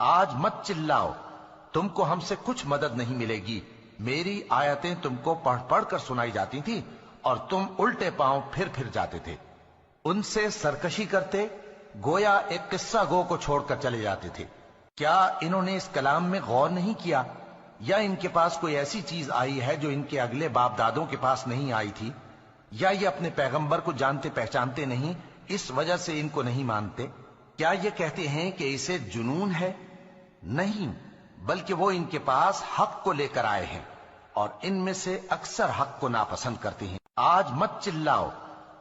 آج مت چلاؤ، تم کو ہم سے کچھ مدد نہیں ملے گی۔ میری آیتیں تم کو پڑھ پڑھ کر سنائی جاتی تھی اور تم الٹے پاؤں پھر جاتے تھے۔ ان سے سرکشی کرتے، گویا ایک قصہ گو کو چھوڑ کر چلے جاتے تھے۔ کیا انہوں نے اس کلام میں غور نہیں کیا؟ یا ان کے پاس کوئی ایسی چیز آئی ہے جو ان کے اگلے باپ دادوں کے پاس نہیں آئی تھی؟ یا یہ اپنے پیغمبر کو جانتے پہچانتے نہیں، اس وجہ سے ان کو نہیں مانتے؟ کیا یہ کہتے ہیں کہ اسے جنون ہے؟ نہیں، بلکہ وہ ان کے پاس حق کو لے کر آئے ہیں، اور ان میں سے اکثر حق کو ناپسند کرتے ہیں۔ آج مت چلاؤ،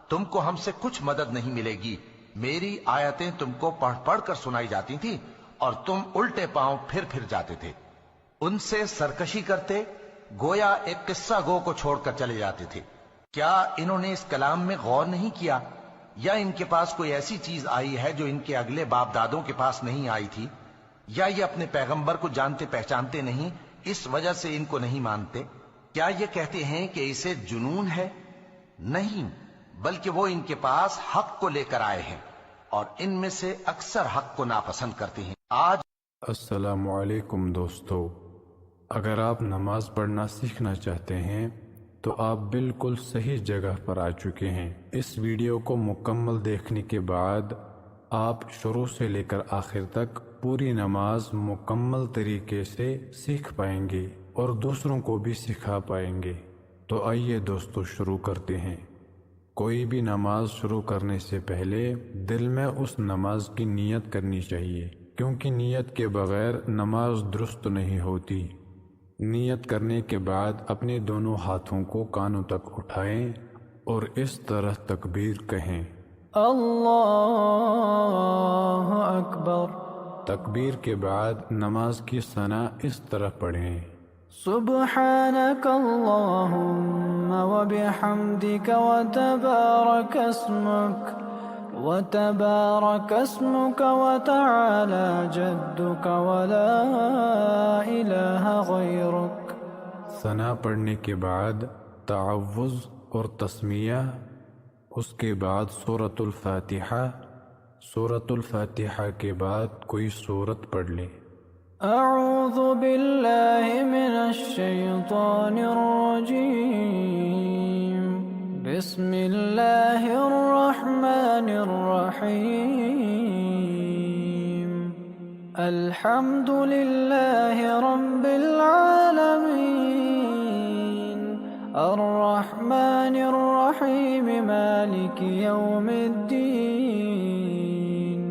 تم کو ہم سے کچھ مدد نہیں ملے گی۔ میری آیتیں تم کو پڑھ پڑھ کر سنائی جاتی تھی اور تم الٹے پاؤں پھر جاتے تھے۔ ان سے سرکشی کرتے، گویا ایک قصہ گو کو چھوڑ کر چلے جاتے تھے۔ کیا انہوں نے اس کلام میں غور نہیں کیا؟ یا ان کے پاس کوئی ایسی چیز آئی ہے جو ان کے اگلے باپ دادوں کے پاس نہیں آئی تھی؟ یا یہ اپنے پیغمبر کو جانتے پہچانتے نہیں، اس وجہ سے ان کو نہیں مانتے؟ کیا یہ کہتے ہیں کہ اسے جنون ہے؟ نہیں، بلکہ وہ ان کے پاس حق کو لے کر آئے ہیں، اور ان میں سے اکثر حق کو ناپسند کرتے ہیں۔ آج السلام علیکم دوستو، اگر آپ نماز پڑھنا سیکھنا چاہتے ہیں تو آپ بالکل صحیح جگہ پر آ چکے ہیں۔ اس ویڈیو کو مکمل دیکھنے کے بعد آپ شروع سے لے کر آخر تک پوری نماز مکمل طریقے سے سیکھ پائیں گے اور دوسروں کو بھی سکھا پائیں گے۔ تو آئیے دوستو شروع کرتے ہیں۔ کوئی بھی نماز شروع کرنے سے پہلے دل میں اس نماز کی نیت کرنی چاہیے، کیونکہ نیت کے بغیر نماز درست نہیں ہوتی۔ نیت کرنے کے بعد اپنے دونوں ہاتھوں کو کانوں تک اٹھائیں اور اس طرح تکبیر کہیں، اللہ اکبر۔ تکبیر کے بعد نماز کی ثنا اس طرح پڑھیں، سبحانک اللہم وبحمدک وتبارک اسمک وتعالی جدک ولا الہ غیرک۔ ثنا پڑھنے کے بعد تعوذ اور تسمیہ، اس کے بعد سورۃ الفاتحہ، سورۃ الفاتحہ کے بعد کوئی سورت پڑھ لیں۔ اعوذ باللہ من الشیطان الرجیم، بسم اللہ الرحمن الرحیم، الحمد للہ رب العالمین، الرحمن الرحیم، مالک یوم الدین،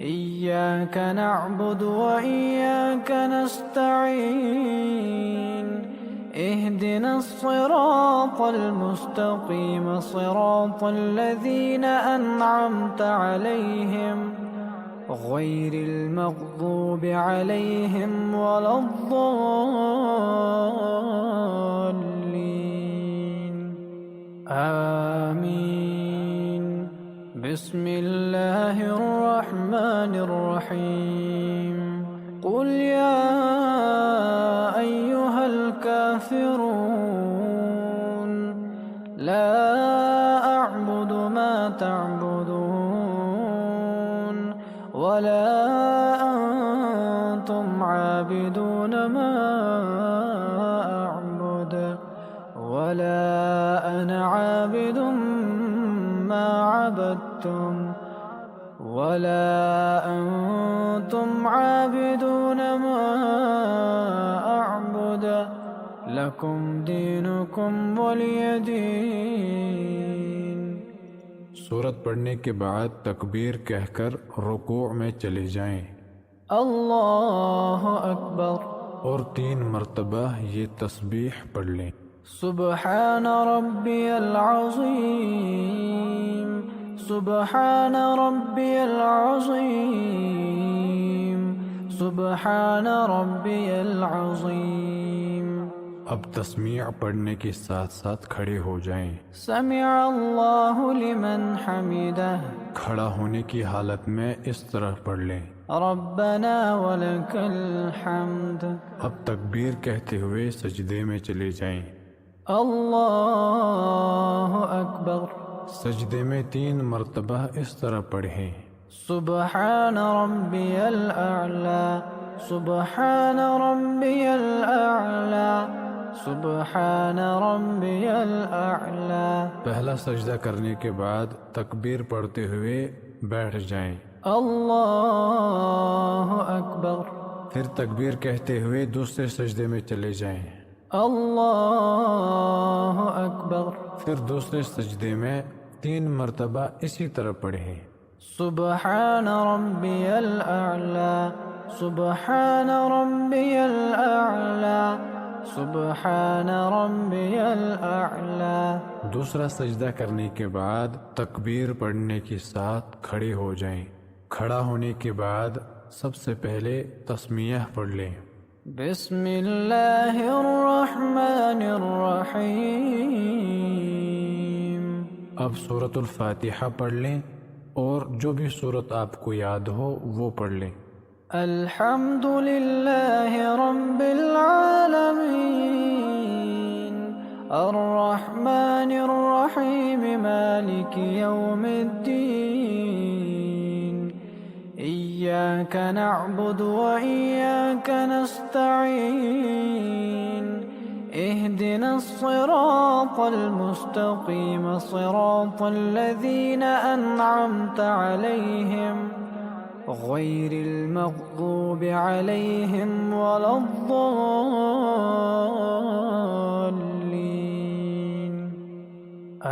ایاک نعبد وإیاک نستعین، اہدنا الصراط المستقیم، صراط الذین انعمت علیہم غیر المغضوب علیہم ولا الضالین، آمین۔ بسم اللہ الرحمن الرحیم، قل یا ایہا الکافرون، لا اعبد ما تعبدون ولا انتم عابدون ما اعبد ولا انا عابد ما عبدتم ولا انتم عابدون ما اعبد لکم دینکم ولی دین۔ سورت پڑھنے کے بعد تکبیر کہہ کر رکوع میں چلے جائیں، اللہ اکبر، اور 3 مرتبہ یہ تسبیح پڑھ لیں، سبحان ربی العظیم، سبحان ربی العظیم، سبحان ربی العظیم۔ اب تسمیع پڑھنے کے ساتھ ساتھ کھڑے ہو جائیں، سمع اللہ لمن حمدہ، کھڑا ہونے کی حالت میں اس طرح پڑھ لیں، ربنا ولک الحمد۔ اب تکبیر کہتے ہوئے سجدے میں چلے جائیں، اللہ اکبر، سجدے میں 3 مرتبہ اس طرح پڑھیں، سبحان ربي الأعلى سبحان ربي الأعلى سبحان ربي الأعلى. پہلا سجدہ کرنے کے بعد تکبیر پڑھتے ہوئے بیٹھ جائیں. اللہ اکبر. پھر تکبیر کہتے ہوئے دوسرے سجدے میں چلے جائیں. اللہ اکبر. پھر دوسرے سجدے میں 3 مرتبہ اسی طرح پڑھیں. سبحان ربي الأعلى سبحان ربي الأعلى سبحان ربي الأعلى. دوسرا سجدہ کرنے کے بعد تکبیر پڑھنے کے ساتھ کھڑے ہو جائیں. کھڑا ہونے کے بعد سب سے پہلے تسمیہ پڑھ لیں. بسم اللہ الرحمن الرحیم. اب سورۃ الفاتحہ پڑھ لیں اور جو بھی سورت آپ کو یاد ہو وہ پڑھ لیں. الحمد للہ رب العالمین الرحمن الرحیم مالک یوم الدین ایاک نعبد وإیاک نستعین اهدنا الصراط المستقیم صراط الذین انعمت علیہم غیر المغضوب علیہم ولا الضالین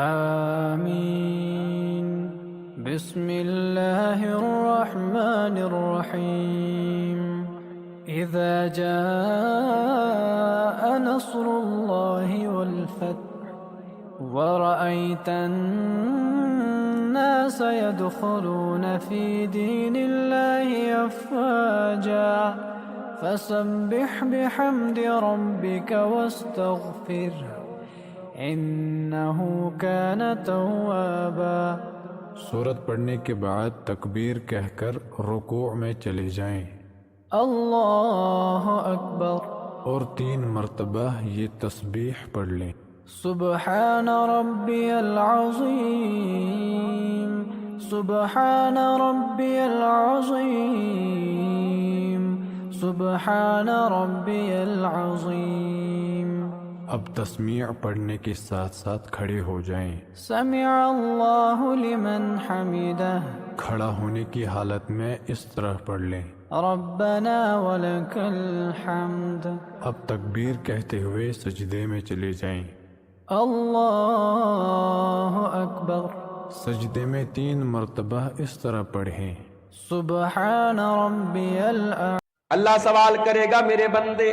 آمین. بسم اللہ الرحمن الرحیم. اذا جاء نصر اللہ والفتح ورأيت الناس يدخلون في دين الله أفواجا فسبح بحمد ربك واستغفره إنه كان توابا. سورت پڑھنے کے بعد تکبیر کہہ کر رکوع میں چلے جائیں. اللہ اکبر. اور 3 مرتبہ یہ تسبیح پڑھ لیں. سبحان ربي العظيم سبحان ربي العظيم سبحان ربي العظيم. اب تسمیع پڑھنے کے ساتھ ساتھ کھڑے ہو جائیں. سمع اللہ لمن حمدہ. کھڑا ہونے کی حالت میں اس طرح پڑھ لیں. ربنا ولک الحمد. اب تکبیر کہتے ہوئے سجدے میں چلے جائیں. اللہ اکبر. سجدے میں 3 مرتبہ اس طرح پڑھیں. سبحان ربی الأعلى. اللہ سوال کرے گا میرے بندے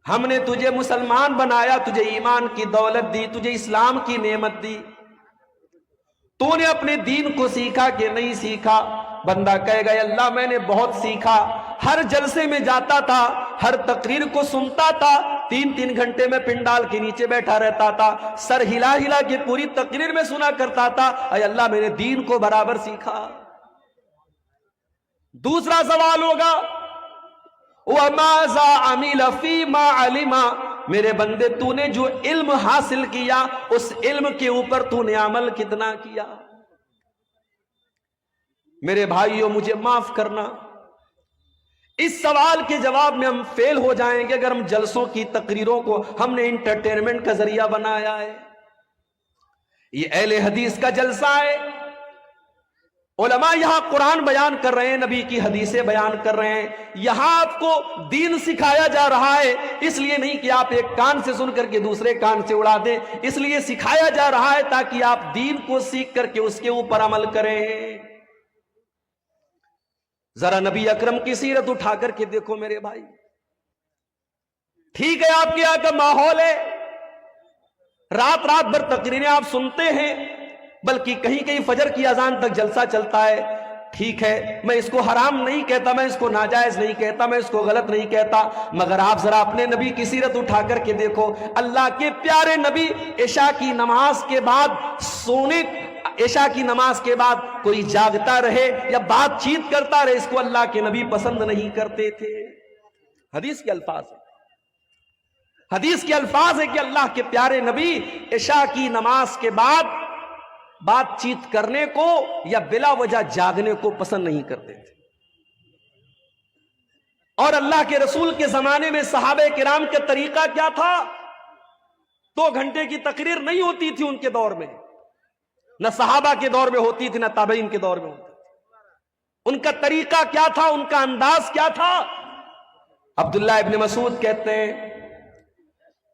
ہم نے تجھے مسلمان بنایا، تجھے ایمان کی دولت دی، تجھے اسلام کی نعمت دی، تو نے اپنے دین کو سیکھا کہ نہیں سیکھا؟ بندہ کہے گا اللہ میں نے بہت سیکھا، ہر جلسے میں جاتا تھا، ہر تقریر کو سنتا تھا، 3 گھنٹے میں پنڈال کے نیچے بیٹھا رہتا تھا، سر ہلا ہلا کے پوری تقریر میں سنا کرتا تھا، اے اللہ میں نے دین کو برابر سیکھا. دوسرا سوال ہوگا وَمَاذَا عَمِلَ فِي مَا عَلِمَ. میرے بندے تو نے جو علم حاصل کیا اس علم کے اوپر تو نے عمل کتنا کیا؟ میرے بھائیوں مجھے معاف کرنا، اس سوال کے جواب میں ہم فیل ہو جائیں گے اگر ہم جلسوں کی تقریروں کو ہم نے انٹرٹینمنٹ کا ذریعہ بنایا ہے. یہ اہل حدیث کا جلسہ ہے، علماء یہاں قرآن بیان کر رہے ہیں، نبی کی حدیثیں بیان کر رہے ہیں، یہاں آپ کو دین سکھایا جا رہا ہے. اس لیے نہیں کہ آپ ایک کان سے سن کر کے دوسرے کان سے اڑا دیں، اس لیے سکھایا جا رہا ہے تاکہ آپ دین کو سیکھ کر کے اس کے اوپر عمل کریں. ذرا نبی اکرم کی سیرت اٹھا کر کے دیکھو میرے بھائی. ٹھیک ہے آپ کے یہاں کا ماحول ہے، رات بھر تقریریں آپ سنتے ہیں، بلکہ کہیں کہیں فجر کی اذان تک جلسہ چلتا ہے. ٹھیک ہے، میں اس کو حرام نہیں کہتا، میں اس کو ناجائز نہیں کہتا، میں اس کو غلط نہیں کہتا، مگر آپ ذرا اپنے نبی کی سیرت اٹھا کر کے دیکھو. اللہ کے پیارے نبی عشاء کی نماز کے بعد عشاء کی نماز کے بعد کوئی جاگتا رہے یا بات چیت کرتا رہے، اس کو اللہ کے نبی پسند نہیں کرتے تھے. حدیث کے الفاظ ہیں، حدیث کے الفاظ ہے کہ اللہ کے پیارے نبی عشاء کی نماز کے بعد بات چیت کرنے کو یا بلا وجہ جاگنے کو پسند نہیں کرتے تھے. اور اللہ کے رسول کے زمانے میں صحابہ کرام کا طریقہ کیا تھا؟ 2 گھنٹے کی تقریر نہیں ہوتی تھی ان کے دور میں، نہ صحابہ کے دور میں ہوتی تھی، نہ تابعین کے دور میں ہوتی تھی. ان کا طریقہ کیا تھا؟ ان کا انداز کیا تھا؟ عبداللہ ابن مسعود کہتے ہیں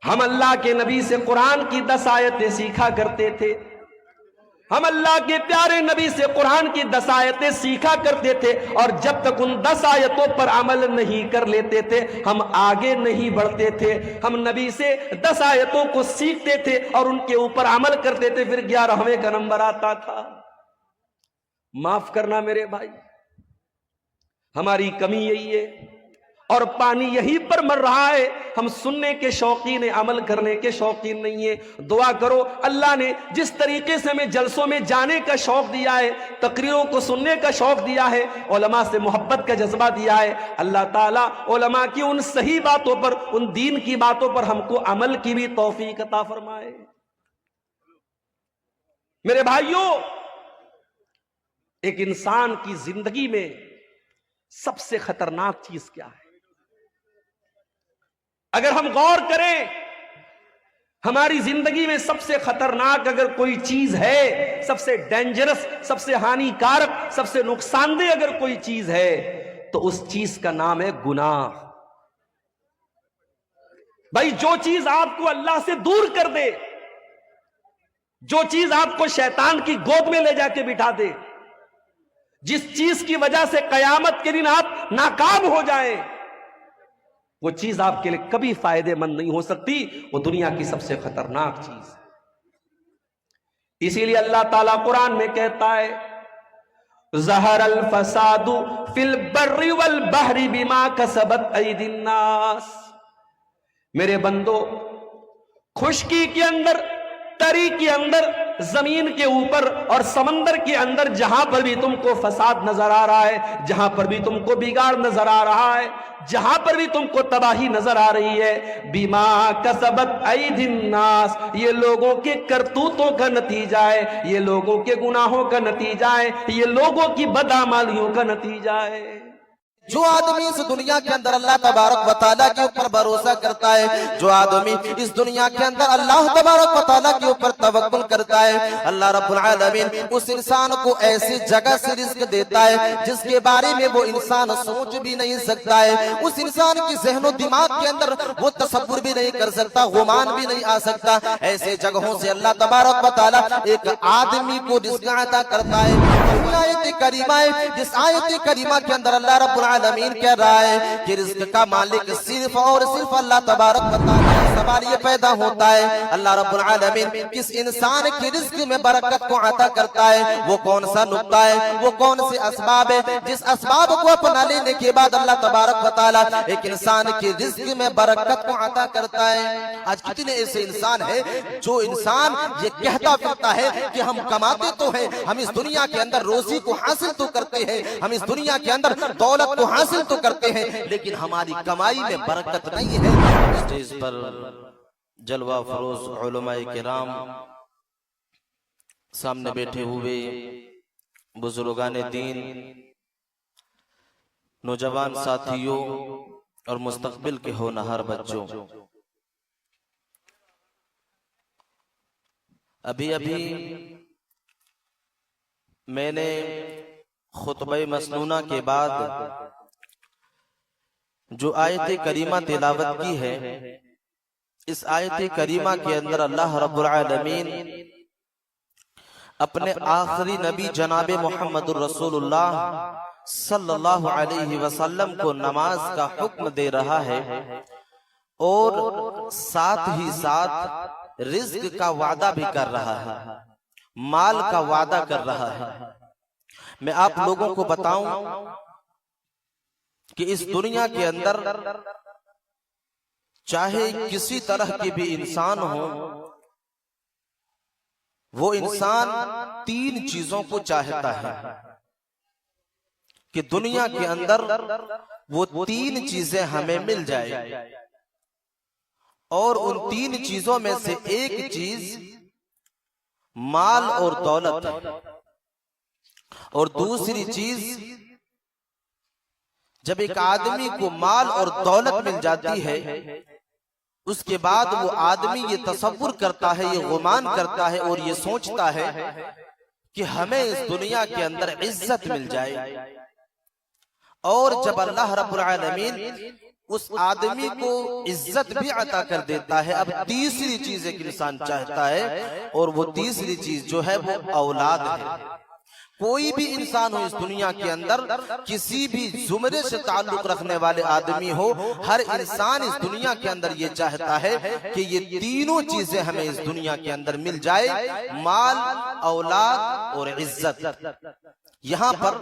ہم اللہ کے نبی سے قرآن کی 10 آیتیں سیکھا کرتے تھے. ہم اللہ کے پیارے نبی سے قرآن کی 10 آیتیں سیکھا کرتے تھے، اور جب تک ان 10 آیتوں پر عمل نہیں کر لیتے تھے ہم آگے نہیں بڑھتے تھے. ہم نبی سے 10 آیتوں کو سیکھتے تھے اور ان کے اوپر عمل کرتے تھے، پھر 11ویں کا نمبر آتا تھا. معاف کرنا میرے بھائی، ہماری کمی یہی ہے اور پانی یہی پر مر رہا ہے. ہم سننے کے شوقین ہیں، عمل کرنے کے شوقین نہیں ہیں. دعا کرو اللہ نے جس طریقے سے ہمیں جلسوں میں جانے کا شوق دیا ہے، تقریروں کو سننے کا شوق دیا ہے، علماء سے محبت کا جذبہ دیا ہے، اللہ تعالیٰ علماء کی ان صحیح باتوں پر، ان دین کی باتوں پر ہم کو عمل کی بھی توفیق عطا فرمائے. میرے بھائیوں، ایک انسان کی زندگی میں سب سے خطرناک چیز کیا ہے؟ اگر ہم غور کریں ہماری زندگی میں سب سے خطرناک اگر کوئی چیز ہے، سب سے ڈینجرس، سب سے ہانی کارک، سب سے نقصان دہ اگر کوئی چیز ہے تو اس چیز کا نام ہے گناہ. بھائی جو چیز آپ کو اللہ سے دور کر دے، جو چیز آپ کو شیطان کی گود میں لے جا کے بٹھا دے، جس چیز کی وجہ سے قیامت کے دن آپ ناکام ہو جائیں، وہ چیز آپ کے لیے کبھی فائدے مند نہیں ہو سکتی. وہ دنیا کی سب سے خطرناک چیز. اسی لیے اللہ تعالیٰ قرآن میں کہتا ہے ظہر الفساد فی البر والبحر بما کسبت ایدی الناس. میرے بندو، خشکی کے اندر، تری کے اندر، زمین کے اوپر اور سمندر کے اندر جہاں پر بھی تم کو فساد نظر آ رہا ہے، جہاں پر بھی تم کو بگاڑ نظر آ رہا ہے، جہاں پر بھی تم کو تباہی نظر آ رہی ہے، بیما کسبت ایدی الناس، یہ لوگوں کے کرتوتوں کا نتیجہ ہے، یہ لوگوں کے گناہوں کا نتیجہ ہے، یہ لوگوں کی بدعمالیوں کا نتیجہ ہے. جو آدمی اس دنیا کے اندر اللہ تبارک و تعالیٰ کے اوپر بھروسہ کرتا ہے، جو آدمی اس دنیا کے اندر اللہ تبارک و تعالیٰ کے اوپر توکل کرتا ہے، اللہ رب العالمین اس انسان کو ایسی جگہ سے رزق دیتا ہے جس کے بارے میں وہ انسان سوچ بھی نہیں سکتا ہے. اس انسان کی ذہن و دماغ کے اندر وہ تصور بھی نہیں کر سکتا، گمان بھی نہیں آ سکتا. ایسے جگہوں سے اللہ تبارک و تعالیٰ ایک آدمی کو رزق عطا کرتا ہے. آیت کریمہ ہے جس آیت کریمہ کے اندر اللہ رب العالمین کہہ رہا ہے کہ رزق کا مالک صرف اور صرف اللہ تبارک و تعالیٰ. سوال یہ پیدا ہوتا ہے اللہ رب العالمین کس انسان کی رزق میں برکت کو عطا کرتا ہے؟ وہ کون سا نقطہ ہے، وہ کون سے اسباب ہے جس اسباب کو اپنا لینے کے بعد اللہ تبارک و تعالیٰ ایک انسان کی رزق میں برکت کو عطا کرتا ہے؟ آج کتنے ایسے انسان ہیں جو انسان یہ کہتا پھرتا ہے کہ ہم کماتے تو ہیں، ہم اس دنیا کے اندر روزی کو حاصل تو کرتے ہیں، ہم اس دنیا کے اندر دولت کو حاصل تو کرتے ہیں، لیکن ہماری کمائی میں برکت نہیں ہے. اسٹیج پر جلوہ فروز علماء کرام، سامنے بیٹھے ہوئے بزرگان دین، نوجوان ساتھیوں اور مستقبل کے ہونہار بچوں، ابھی میں نے خطبہ مسنونہ کے بعد جو آیت کریمہ تلاوت کی ہے، اس آیت کریمہ کے اندر اللہ رب العالمین اپنے آخری نبی جناب محمد الرسول اللہ صلی اللہ علیہ وسلم کو نماز کا حکم دے رہا ہے اور ساتھ ہی ساتھ رزق کا وعدہ بھی کر رہا ہے، مال کا وعدہ کر رہا ہے. میں آپ لوگوں کو بتاؤں کہ اس دنیا کے اندر چاہے کسی طرح کے بھی انسان ہو، وہ انسان 3 چیزوں کو چاہتا ہے کہ دنیا کے اندر وہ 3 چیزیں ہمیں مل جائے، اور ان 3 چیزوں میں سے ایک چیز مال اور دولت، اور دوسری چیز جب ایک آدمی کو مال اور دولت مل جاتی ہے اس کے بعد وہ آدمی یہ تصور کرتا ہے، یہ گمان کرتا ہے اور یہ سوچتا ہے کہ ہمیں اس دنیا کے اندر عزت مل جائے، اور جب اللہ رب العالمین اس آدمی کو عزت بھی عطا کر دیتا ہے، اب تیسری چیز ایک انسان چاہتا ہے، اور وہ تیسری چیز جو ہے وہ اولاد ہے۔ کوئی بھی انسان ہو اس دنیا کے اندر، کسی بھی زمرے سے تعلق رکھنے والے آدمی ہو، ہر انسان اس دنیا کے اندر یہ چاہتا ہے کہ یہ تینوں چیزیں ہمیں اس دنیا کے اندر مل جائے، مال، اولاد اور عزت۔ یہاں پر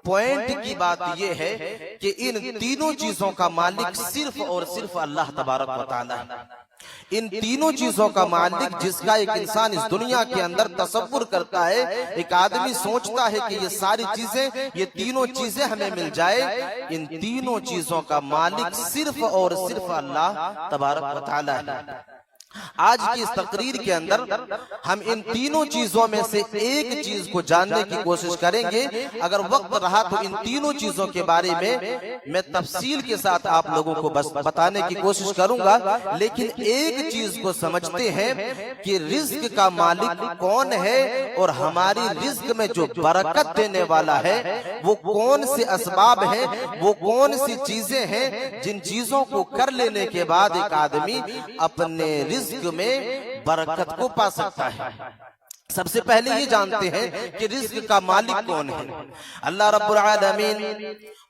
پوائنٹ کی بات یہ ہے کہ ان تینوں چیزوں کا مالک صرف اور صرف اللہ تبارک و تعالی ہے۔ ان تینوں چیزوں کا مالک جس کا ایک انسان اس دنیا کے اندر تصور کرتا ہے، ایک آدمی سوچتا ہے کہ یہ ساری چیزیں، یہ تینوں چیزیں ہمیں مل جائے، ان تینوں چیزوں کا مالک صرف اور صرف اللہ تبارک و تعالی ہے۔ آج کی اس تقریر کے اندر ہم ان تینوں چیزوں میں سے ایک چیز کو جاننے کی کوشش کریں گے۔ اگر وقت رہا تو ان تینوں چیزوں کے بارے میں تفصیل کے ساتھ آپ لوگوں کو بس بتانے کی کوشش کروں گا، لیکن ایک چیز کو سمجھتے ہیں کہ رزق کا مالک کون ہے، اور ہماری رزق میں جو برکت دینے والا ہے وہ کون سے اسباب ہیں، وہ کون سی چیزیں ہیں جن چیزوں کو کر لینے کے بعد ایک آدمی اپنے رزق میں برکت کو پا سکتا ہے۔ سب سے پہلے یہ جانتے ہیں کہ رزق کا مالک کون ہے۔ اللہ رب العالمین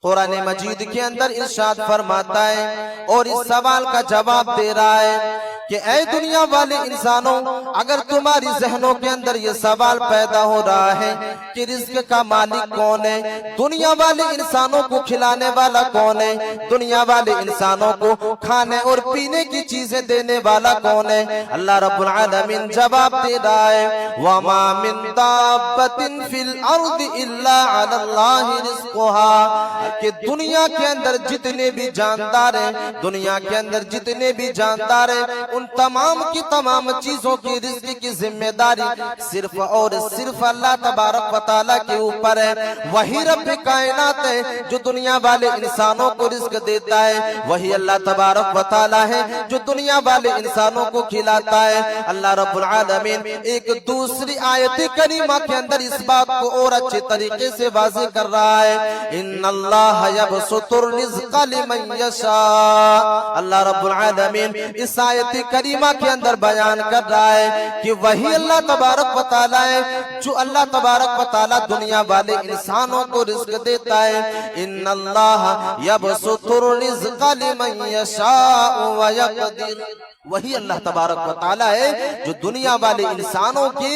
قرآن مجید کے اندر ارشاد فرماتا ہے اور اس سوال کا جواب دے رہا ہے کہ اے دنیا والے انسانوں، اگر تمہاری ذہنوں کے اندر یہ سوال پیدا ہو رہا ہے کہ رزق کا مالک کون ہے، دنیا والے انسانوں کو کھلانے والا کون ہے، دنیا والے انسانوں کو کھانے اور پینے کی چیزیں دینے والا کون ہے، اللہ رب العالمین جواب دے رہا ہے وَمَا مِن دَابَّةٍ فِي الْأَرْضِ إِلَّا عَلَى اللَّهِ رِزْقُهَا، کہ دنیا کے اندر جتنے بھی جاندار ہیں، دنیا کے اندر جتنے بھی جاندار ہیں، ان تمام کی تمام چیزوں کی رزق کی ذمہ داری صرف اور صرف اللہ تبارک و تعالیٰ کے اوپر ہے۔ وہی رب کائنات ہے جو دنیا والے انسانوں کو رزق دیتا ہے، وہی اللہ تبارک و تعالیٰ ہے جو دنیا والے انسانوں کو کھلاتا ہے۔ اللہ رب العالمین ایک دوسری آیت کریمہ کے اندر اس بات کو اور اچھے طریقے سے واضح کر رہا ہے، ان اللہ یبسط الرزق لمن یشاء۔ اللہ رب العالمین اس آیت کریمہ کے اندر بیان کر رہا ہے کہ وہی اللہ تبارک و تعالیٰ ہے جو اللہ تبارک و تعالیٰ دنیا والے انسانوں کو رزق دیتا ہے۔ ان اللہ یبسط الرزق لمن یشاء ویقدر، وہی اللہ تبارک و تعالیٰ ہے جو دنیا والے انسانوں کے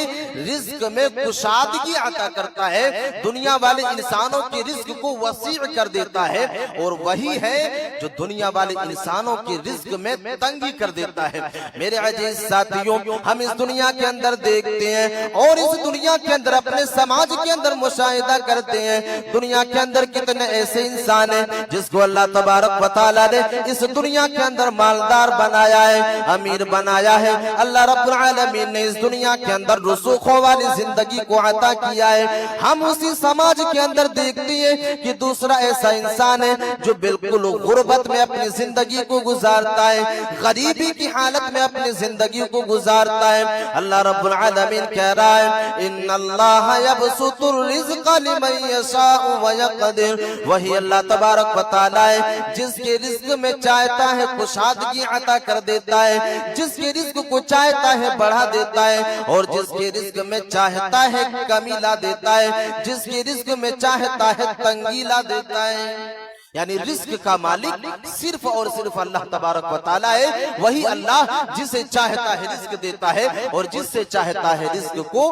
رزق میں کشادگی عطا کرتا ہے، دنیا والے انسانوں کے رزق کو وسیع کر دیتا ہے، اور وہی ہے جو دنیا والے انسانوں کے رزق میں تنگی کر دیتا ہے۔ میرے عزیز ساتھیوں، ہم اس دنیا کے اندر دیکھتے ہیں اور اس دنیا کے اندر اپنے سماج کے اندر مشاہدہ کرتے ہیں، دنیا کے اندر کتنے ایسے انسان ہیں جس کو اللہ تبارک و تعالیٰ نے اس دنیا کے اندر مالدار بنایا ہے، امیر بنایا ہے۔ اللہ رب العالمین نے اس دنیا کے اندر رسوخوں والی زندگی کو عطا کیا ہے۔ ہم اسی سماج کے اندر دیکھتے ہیں کہ دوسرا ایسا انسان ہے جو بالکل غربت میں اپنی زندگی کو گزارتا ہے، غریبی کی حالت میں اپنی زندگی کو گزارتا ہے۔ اللہ رب العالمین کہہ رہا ہے ان اللہ یبسط الرزق لمن یشاء ویقدر، وہی اللہ تبارک و تعالیٰ ہے جس کے رزق میں چاہتا ہے کشادگی عطا کر دیتا ہے، جس کے رزق کو چاہتا ہے بڑھا دیتا ہے، اور جس کے رزق میں چاہتا ہے کمی لا دیتا ہے، جس کے رزق میں چاہتا ہے تنگی لا دیتا ہے۔ یعنی رزق کا مالک صرف اور صرف اللہ تبارک و تعالیٰ ہے، وہی اللہ جسے چاہتا ہے رزق دیتا ہے اور جس سے چاہتا ہے رزق کو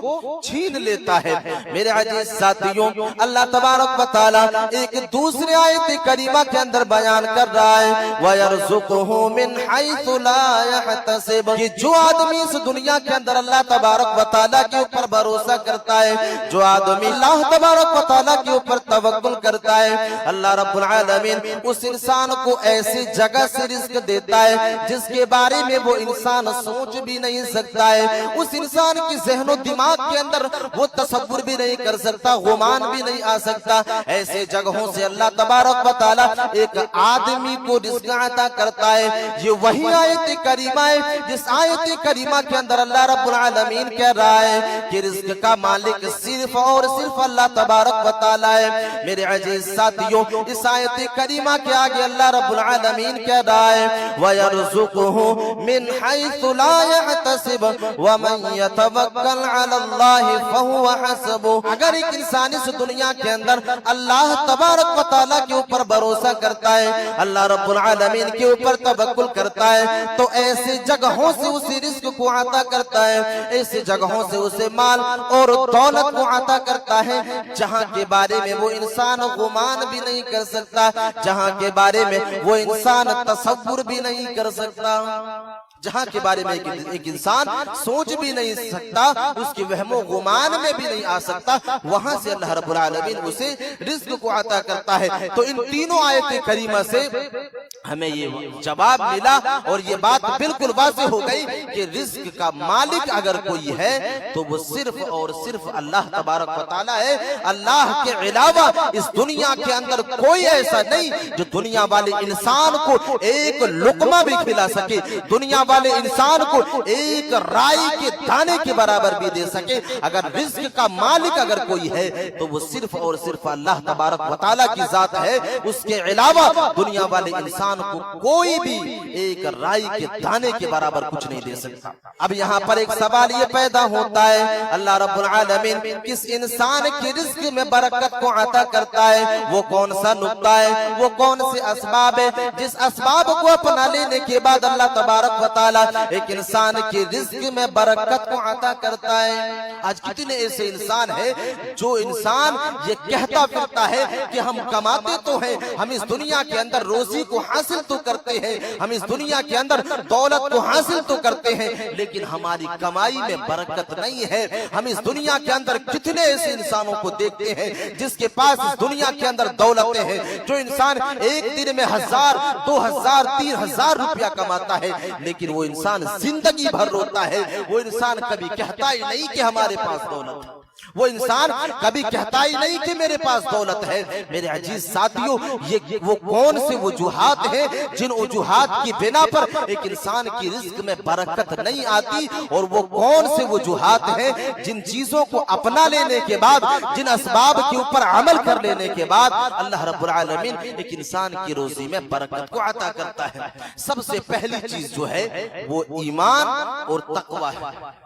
چھین لیتا ہے۔ میرے عزیز ساتھیوں، اللہ تبارک و تعالیٰ ایک دوسرے آیت کریمہ کے اندر بیان کر رہا ہے وَيَرْزُقُهُ مِنْ حَيْثُ لَا يَحْتَسِبُ، کہ جو آدمی اس دنیا کے اندر اللہ تبارک و تعالیٰ کے اوپر بھروسہ کرتا ہے، جو آدمی اللہ تبارک و تعالیٰ کے اوپر توکل کرتا ہے، اللہ رب العالمین العالمین اس انسان کو ایسی جگہ سے رزق دیتا ہے جس کے بارے میں وہ انسان سوچ بھی نہیں سکتا ہے، اس انسان کی ذہن و دماغ کے اندر وہ تصور بھی نہیں کر سکتا، گمان بھی نہیں آ سکتا۔ ایسے جگہوں سے اللہ تبارک و تعالی ایک آدمی کو رزق عطا کرتا ہے۔ یہ وہی آیت کریمہ ہے جس آیت کریمہ کے اندر اللہ رب العالمین کہہ رہا ہے کہ رزق کا مالک صرف اور صرف اللہ تبارک و تعالی ہے۔ میرے عزیز ساتھیوں، اس آیت کریمہ کے آگے اللہ رب العالمین کہہ رہا ہے وَيَرْزُقُهُ مِنْ حَيْثُ لَا يَحْتَسِبُ وَمَنْ يَتَوَكَّلْ عَلَى اللَّهِ فَهُوَ حَسْبُهُ۔ اگر ایک انسان اس دنیا کے اندر اللہ تبارک و تعالیٰ کے اوپر بھروسہ کرتا ہے، اللہ رب العالمین کے اوپر توکل کرتا ہے، تو ایسی جگہوں سے اسے رزق کو عطا کرتا ہے، ایسی جگہوں سے اسے مال اور دولت کو عطا کرتا ہے جہاں کے بارے میں وہ انسان گمان بھی نہیں کر سکتا، جہاں کے بارے میں وہ انسان تصور بھی نہیں کر سکتا، جہاں کے بارے میں ایک انسان سوچ بھی نہیں سکتا، اس کی وہم و گمان میں بھی نہیں آ سکتا، وہاں سے اللہ رب العالمین اسے رزق کو عطا کرتا ہے۔ تو ان تینوں آیت کریمہ سے ہمیں یہ جواب ملا اور یہ بات بالکل واضح ہو گئی کہ رزق کا مالک اگر کوئی ہے تو وہ صرف اور صرف اللہ تبارک و تعالی ہے۔ اللہ کے علاوہ اس دنیا کے اندر کوئی ایسا نہیں جو دنیا والے انسان کو ایک لقمہ بھی کھلا سکے، دنیا والے انسان کو ایک رائی کے دانے کے برابر بھی دے سکے۔ اگر رزق کا مالک اگر کوئی ہے تو وہ صرف اور صرف اللہ تبارک و تعالی کی ذات ہے، اس کے علاوہ دنیا والے انسان کو کوئی بھی ایک رائی کے دانے کے برابر کچھ نہیں دے سکتا۔ اب یہاں پر ایک سوال یہ پیدا ہوتا ہے، اللہ رب العالمین کس انسان کے رزق میں برکت کو عطا کرتا ہے؟ وہ کون سا نقطہ ہے، وہ کون سے اسباب ہے جس اسباب کو اپنا لینے کے بعد اللہ تبارک و تعالی ایک انسان کے رزق میں برکت کو عطا کرتا ہے؟ آج کتنے ایسے انسان ہیں جو انسان یہ کہتا پھرتا ہے کہ ہم کماتے تو ہیں، ہم اس دنیا کے اندر روزی کو حاصل تو کرتے ہیں، ہم اس دنیا کے اندر دولت کو حاصل تو کرتے ہیں، لیکن ہماری کمائی میں برکت نہیں ہے۔ ہم اس دنیا کے اندر کتنے ایسے انسانوں کو دیکھتے ہیں جس کے پاس اس دنیا کے اندر دولتیں ہیں، جو انسان ایک دن میں 1000 2000 3000 روپیہ کماتا ہے، لیکن وہ انسان زندگی بھر روتا ہے، وہ انسان کبھی کہتا ہی نہیں کہ ہمارے پاس دولت ہے، وہ انسان کبھی کہتا ہی نہیں کہ میرے پاس دولت ہے۔ میرے عزیز ساتھیوں، یہ وہ کون سے وجوہات ہیں جن وجوہات کی بنا پر ایک انسان کی رزق میں برکت نہیں آتی، اور وہ کون سے وجوہات ہیں جن چیزوں کو اپنا لینے کے بعد، جن اسباب کے اوپر عمل کر لینے کے بعد اللہ رب العالمین ایک انسان کی روزی میں برکت کو عطا کرتا ہے۔ سب سے پہلی چیز جو ہے وہ ایمان اور تقوی ہے۔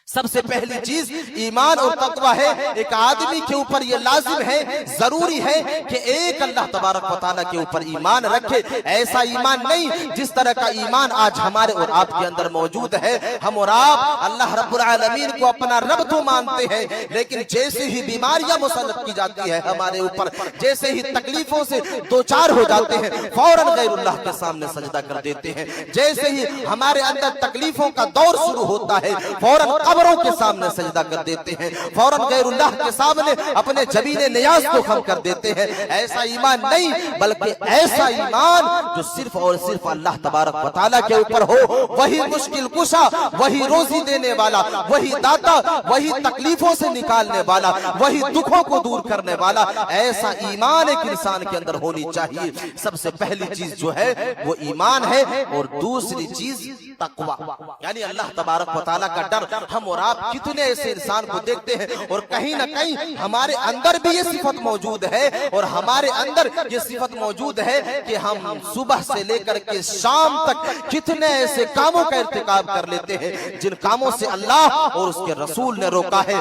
سب سے پہلی چیز ایمان اور تقوی ہے۔ ایک آدمی کے اوپر یہ لازم ہے، ضروری ہے کہ ایک اللہ تبارک و تعالیٰ کے اوپر ایمان رکھے۔ ایسا ایمان نہیں جس طرح کا ایمان آج ہمارے اور آپ کے اندر موجود ہے۔ ہم اور آپ اللہ رب العالمین کو اپنا رب تو مانتے ہیں، لیکن جیسے ہی بیماریاں مسلط کی جاتی ہے ہمارے اوپر، جیسے ہی تکلیفوں سے دوچار ہو جاتے ہیں، فوراً غیر اللہ کے سامنے سجدہ کر دیتے ہیں۔ جیسے ہی ہمارے اندر تکلیفوں کا دور شروع ہوتا ہے، فوراً قبروں کے سامنے سجدہ کر دیتے ہیں، فوراً غیر اللہ کے سامنے اپنے جبین نیاز کو خم کر دیتے ہیں۔ ایسا ایمان نہیں، بلکہ ایسا ایمان جو صرف اور صرف اللہ تبارک و تعالیٰ کے اوپر ہو۔ وہی مشکل کشا، وہی روزی دینے والا، وہی داتا، وہی تکلیفوں سے نکالنے والا، وہی دکھوں کو دور کرنے والا، ایسا ایمان ایک انسان کے اندر ہونی چاہیے۔ سب سے پہلی چیز جو ہے وہ ایمان ہے، اور دوسری چیز تقوی، یعنی اللہ تبارک و تعالیٰ کا ڈر۔ ہم اور آپ کتنے ایسے انسان کو دیکھتے ہیں، اور کہیں نہ کہیں ہمارے اندر بھی یہ صفت موجود ہے، اور ہمارے اندر یہ صفت موجود ہے کہ ہم صبح سے لے کر کے شام تک کتنے ایسے کاموں کا ارتکاب کر لیتے ہیں جن کاموں سے اللہ اور اس کے رسول نے روکا ہے۔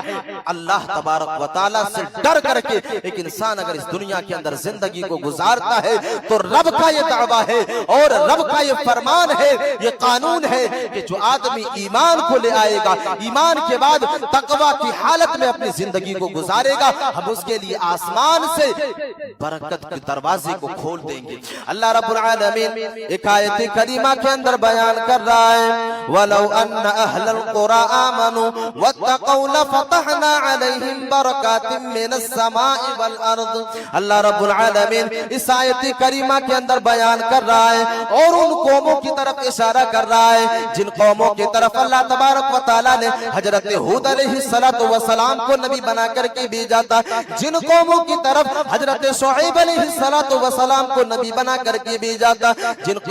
اللہ تبارک و تعالیٰ سے ڈر کر کے ایک انسان اگر اس دنیا کے اندر زندگی کو گزارتا ہے تو رب کا یہ دعویٰ ہے اور رب کا یہ فرمان ہے، یہ قانون ہے کہ جو آدمی ایمان کو لے آئے گا، ایمان ایمان کے بعد تقوی کی حالت میں اپنی زندگی کو گزارے گا، ہم اس کے لیے آسمان سے برکت کے دروازے کو کھول دیں گے۔ اللہ رب العالمین ایک آیت کریمہ کے اندر بیان کر رہا ہے وَلَوْ أَنَّ أَهْلَ الْقُرَىٰ آمَنُوا وَاتَّقَوْا لَفَتَحْنَا عَلَيْهِمْ بَرَكَاتٍ مِّنَ السَّمَاءِ وَالْأَرْضِ۔ اللہ رب العالمین اس آیت کریمہ کے اندر بیان کر رہا ہے اور ان قوموں کی طرف اشارہ کر رہا ہے جن قوموں کی طرف اللہ تبارک و تعالیٰ نے حضرت ہود علیہ السلام کو نبی بنا کر کے بھیجا تھا، جن قوموں کی طرف حضرت شعیب علیہ السلام کو نبی بنا کر کے بھیجا تھا،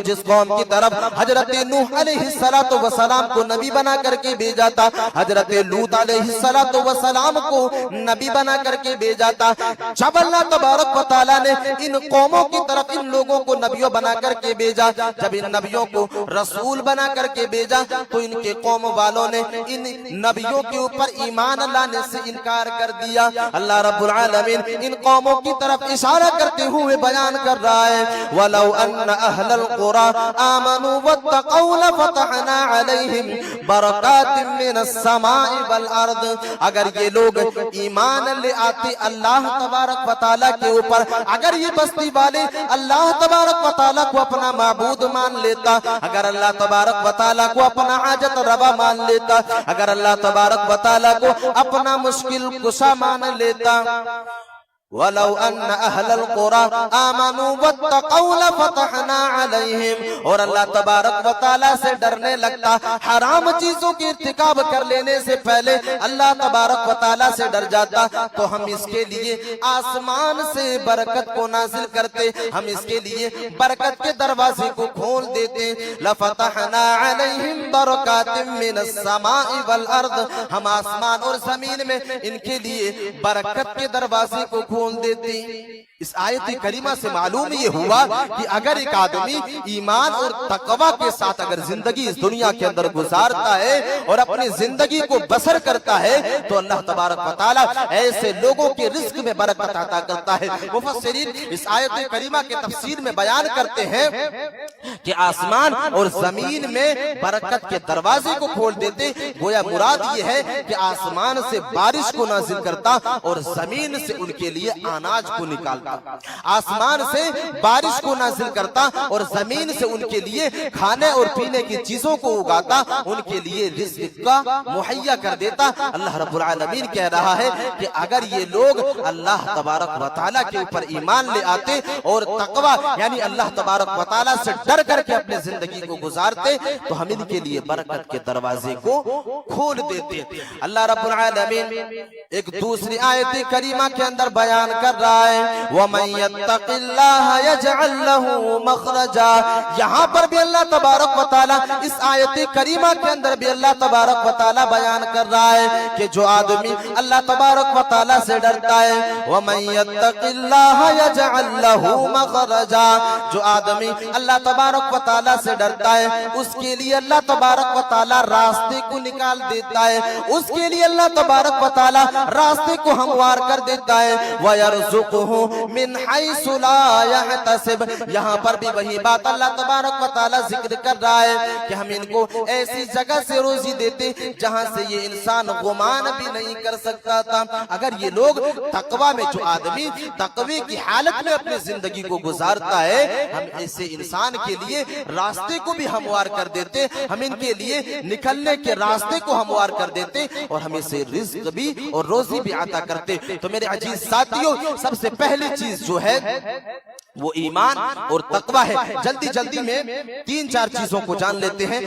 جس قوم کی طرف حضرت نوح علیہ السلام کو نبی بنا کر کے بھیجا تھا، حضرت لوط علیہ السلام کو نبی بنا کر کے بھیجا تھا۔ جب اللہ تبارک و تعالیٰ نے ان قوموں کی طرف ان لوگوں کو نبیوں بنا کر کے بھیجا، جب ان نبیوں کو رسول بنا کر کے بھیجا تو ان کے قوم والوں نے ان نبیوں کے اوپر ایمان لانے سے انکار کر دیا۔ اللہ رب العالمین ان قوموں کی طرف اشارہ کرتے ہوئے بیان کر رہا ہے وَلَوْ أَنَّ أَهْلَ الْقُرَىٰ آمَنُوا وَاتَّقَوْا لَفَتَحْنَا عَلَيْهِمْ بَرَكَاتٍ مِّنَ السَّمَاءِ وَالْأَرْضِ۔ اگر یہ لوگ ایمان لے آتے اللہ تبارک و تعالیٰ کے اوپر، اگر یہ بستی والے اللہ تبارک و تعالیٰ کو اپنا معبود مان لیتا، اگر اللہ تبارک و تعالیٰ کو اپنا حاجت روا مان لیتا، اگر اللہ تبارک و تعالیٰ کو اپنا مشکل کشا مان لیتا، وَلَوْ أَنَّ أَهْلَ الْقُرَىٰ آمَنُوا وَاتَّقَوْا لَفَتَحْنَا عَلَيْهِمْ، اور اللہ تبارک و تعالیٰ سے ڈرنے لگتا، حرام چیزوں کی ارتکاب کر لینے سے پہلے اللہ تبارک و تعالیٰ سے ڈر جاتا تو ہم اس کے لیے آسمان سے برکت کو نازل کرتے، ہم اس کے لیے برکت کے دروازے کو کھول دیتے۔ لَفَتَحْنَا عَلَيْهِمْ بَرَكَاتٍ مِّنَ السَّمَاءِ وَالْأَرْضِ، ہم آسمان اور زمین میں ان کے لیے برکت کے دروازے کو کھول دیتے۔ اس آیت کریمہ سے معلوم یہ ہوا کہ اگر ایک آدمی ایمان اور تقوی کے ساتھ اگر زندگی اس دنیا کے اندر گزارتا ہے اور اپنی زندگی کو بسر کرتا ہے تو اللہ تبارک و تعالیٰ ایسے لوگوں کے رزق میں برکت عطا کرتا ہے۔ مفسرین اس آیت کریمہ کے تفسیر میں بیان کرتے ہیں کہ آسمان اور زمین میں برکت کے دروازے کو کھول دیتے، گویا مراد یہ ہے کہ آسمان سے بارش کو نازل کرتا اور زمین سے ان کے لیے اناج کو نکالتا، آسمان سے بارش کو نازل کرتا اور زمین سے ان کے لیے کھانے اور پینے کی چیزوں کو اگاتا، ان کے لیے رزق کا مہیا کر دیتا۔ اللہ رب العالمین کہہ رہا ہے کہ اگر یہ لوگ اللہ تبارک و تعالیٰ کے اوپر ایمان لے آتے اور تقوی یعنی اللہ تبارک و تعالیٰ سے ڈر کر کے اپنے زندگی کو گزارتے تو ہم ان کے لیے برکت کے دروازے کو کھول دیتے۔ اللہ رب العالمین ایک دوسری آیت کریمہ کے اندر بیان کر رہا ہے وَمَن يَتَّقِ اللَّهَ يَجْعَل لَّهُ مَخْرَجًا۔ یہاں پر بھی اللہ تبارک و تعالیٰ اس آیت کریمہ کے اندر بھی اللہ تبارک و تعالیٰ بیان کر رہا ہے کہ جو آدمی اللہ تبارک و تعالیٰ سے ڈرتا ہے وَمَن يَتَّقِ اللَّهَ يَجْعَل لَّهُ مَخْرَجًا، جو آدمی اللہ تبارک و تعالیٰ سے ڈرتا ہے اس کے لیے اللہ تبارک و تعالیٰ راستے کو نکال دیتا ہے، اس کے لیے اللہ تبارک و تعالیٰ راستے کو ہموار کر دیتا ہے۔ وَيَرْزُقُهُ مِنْ حَيْثُ لَا يَحْتَسِبُ، یہاں پر بھی وہی بات اللہ تبارک و تعالیٰ ذکر کر رہا ہے کہ ہم ان کو ایسی جگہ سے روزی دیتے جہاں سے یہ انسان گمان بھی نہیں کر سکتا تھا۔ اگر یہ لوگ تقوی میں، جو آدمی تقوی کی حالت میں اپنی زندگی کو گزارتا ہے، ہم ایسے انسان کے لیے راستے کو بھی ہموار کر دیتے، ہم ان کے لیے نکلنے کے راستے کو ہموار کر دیتے اور ہم اسے رزق بھی اور روزی بھی عطا کرتے۔ تو میرے عزیز ساتھیوں، سب سے پہلی چیز جو ہے وہ ایمان اور تقوی ہے۔ جلدی جلدی میں 3-4 چیزوں کو جان لیتے ہیں۔